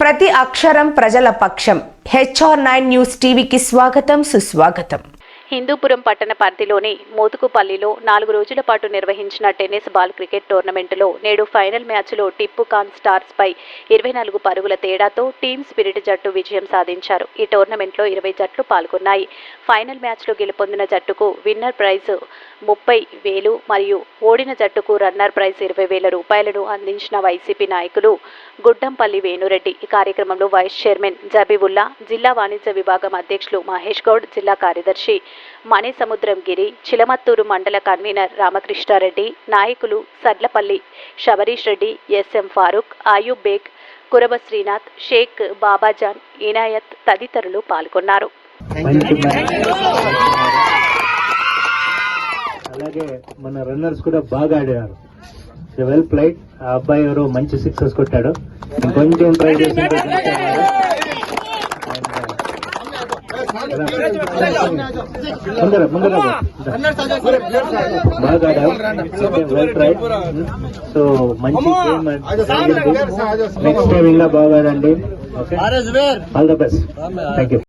ప్రతి అక్షరం ప్రజల పక్షం. HR9 న్యూస్ టీవీకి స్వాగతం, సుస్వాగతం. హిందూపురం పట్టణ పరిధిలోని మోతుకుపల్లిలో 4 రోజుల పాటు నిర్వహించిన టెన్నిస్ బాల్ క్రికెట్ టోర్నమెంటులో నేడు ఫైనల్ మ్యాచ్లో టిప్పు ఖాన్ స్టార్స్ పై 24 పరుగుల తేడాతో టీమ్ స్పిరిట్ జట్టు విజయం సాధించారు. ఈ టోర్నమెంట్లో 20 జట్లు పాల్గొన్నాయి. ఫైనల్ మ్యాచ్లో గెలుపొందిన జట్టుకు విన్నర్ ప్రైజ్ 30,000 మరియు ఓడిన జట్టుకు రన్నర్ ప్రైజ్ 20,000 రూపాయలను అందించిన వైసీపీ నాయకులు గుడ్డంపల్లి వేణురెడ్డి. ఈ కార్యక్రమంలో వైస్ చైర్మన్ జబీబుల్లా, జిల్లా వాణిజ్య విభాగం అధ్యక్షులు మహేష్ గౌడ్, జిల్లా కార్యదర్శి మణిసముద్రం గిరి, చిలమత్తూరు మండల కన్వీనర్ రామకృష్ణారెడ్డి, నాయకులు సడ్లపల్లి శబరీష్ రెడ్డి, SM ఫారూక్, ఆయూబ్ బేగ్, కురబ శ్రీనాథ్, షేక్ బాబాజాన్, ఇనాయత్ తదితరులు పాల్గొన్నారు. అలాగే మన రన్నర్స్ కూడా బాగా ఆడారు. Well played. ఆ అబ్బాయి ఎవరో మంచి సిక్సెస్ కొట్టాడు. కొంచెం ట్రై చేసి బాగా ఆడారు. Well try. సో మంచి గేమ్. నెక్స్ట్ టైం ఇంకా బాగా ఆడండి. Okay, all the best. Thank you.